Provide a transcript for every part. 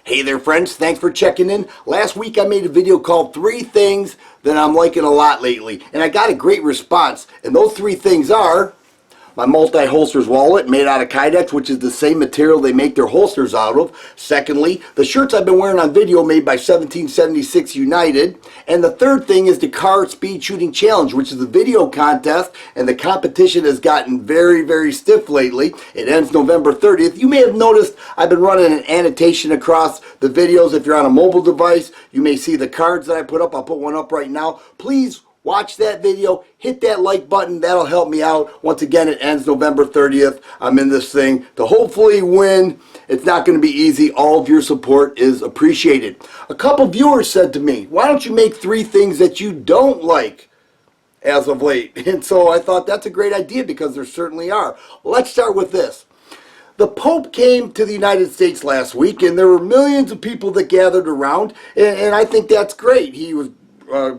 Hey there friends, thanks for checking in. Last week I made a video called 3 Things That I'm Liking a Lot Lately, and I got a great response. And those 3 things are my multi-holsters wallet made out of Kydex, which is the same material they make their holsters out of. Secondly, the shirts I've been wearing on video made by 1776 United. And the third thing is the car speed shooting challenge, which is a video contest, and the competition has gotten very, very stiff lately. It ends November 30th. You may have noticed I've been running an annotation across the videos. If you're on a mobile device, you may see the cards that I put up. I'll put one up right now. Please watch that video, hit that like button, that'll help me out. Once again, it ends November 30th. I'm in this thing to hopefully win. It's not going to be easy. All of your support is appreciated. A couple viewers said to me, why don't you make 3 things that you don't like as of late? And so I thought that's a great idea because there certainly are. Let's start with this. The Pope came to the United States last week, and there were millions of people that gathered around, and I think that's great. He was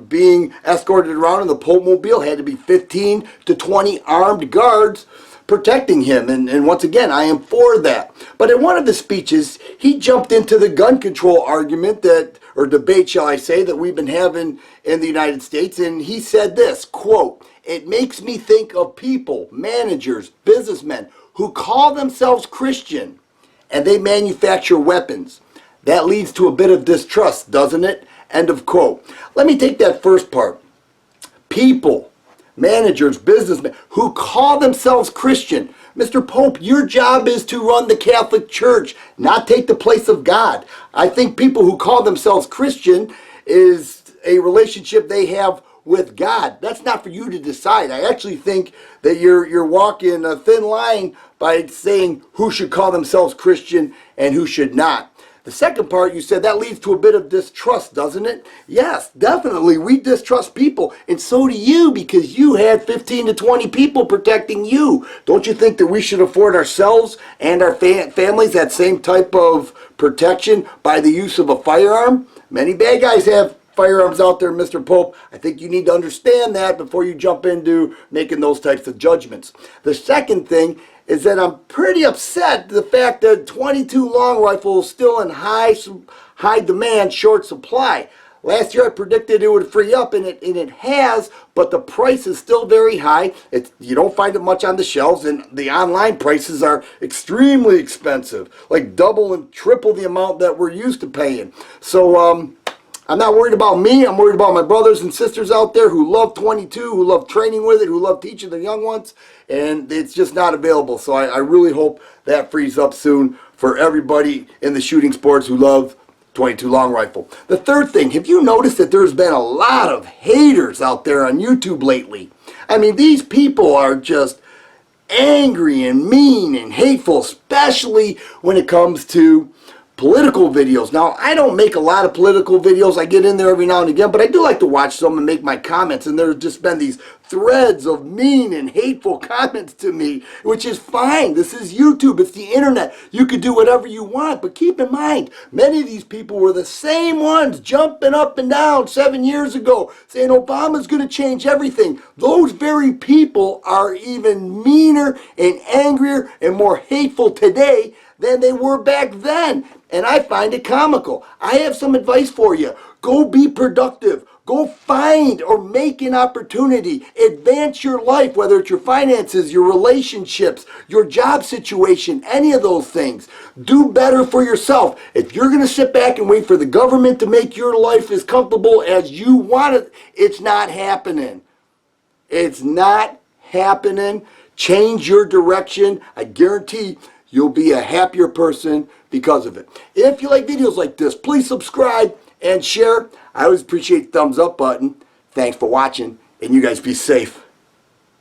being escorted around in the Pope Mobile. Had to be 15 to 20 armed guards protecting him, and once again, I am for that. But in one of the speeches, he jumped into the gun control argument that, or debate shall I say, that we've been having in the United States, and he said this, quote, "It makes me think of people, managers, businessmen, who call themselves Christian, and they manufacture weapons. That leads to a bit of distrust, doesn't it?" End of quote. Let me take that first part. People, managers, businessmen who call themselves Christian. Mr. Pope, your job is to run the Catholic Church, not take the place of God. I think people who call themselves Christian is a relationship they have with God. That's not for you to decide. I actually think that you're walking a thin line by saying who should call themselves Christian and who should not. The second part, you said that leads to a bit of distrust, doesn't it? Yes, definitely. We distrust people, and so do you, because you had 15 to 20 people protecting you. Don't you think that we should afford ourselves and our families that same type of protection by the use of a firearm? Many bad guys have firearms out there, Mr. Pope. I think you need to understand that before you jump into making those types of judgments. The second thing is that I'm pretty upset at the fact that 22 long rifle is still in high demand, short supply. Last year I predicted it would free up, and it has, but the price is still very high. You don't find it much on the shelves, and the online prices are extremely expensive, like double and triple the amount that we're used to paying. So I'm not worried about me. I'm worried about my brothers and sisters out there who love 22, who love training with it, who love teaching their young ones, and it's just not available. So I really hope that frees up soon for everybody in the shooting sports who love 22 long rifle. The third thing, have you noticed that there's been a lot of haters out there on YouTube lately? I mean, these people are just angry and mean and hateful, especially when it comes to political videos. Now, I don't make a lot of political videos. I get in there every now and again, but I do like to watch some and make my comments, and there's just been these threads of mean and hateful comments to me, which is fine. This is YouTube. It's the internet. You could do whatever you want, but keep in mind, many of these people were the same ones jumping up and down 7 years ago saying Obama's going to change everything. Those very people are even meaner and angrier and more hateful today than they were back then. And I find it comical. I have some advice for you. Go be productive. Go find or make an opportunity. Advance your life, whether it's your finances, your relationships, your job situation, any of those things. Do better for yourself. If you're going to sit back and wait for the government to make your life as comfortable as you want it, it's not happening. It's not happening. Change your direction. I guarantee you'll be a happier person because of it. If you like videos like this, please subscribe and share. I always appreciate the thumbs up button. Thanks for watching, and you guys be safe.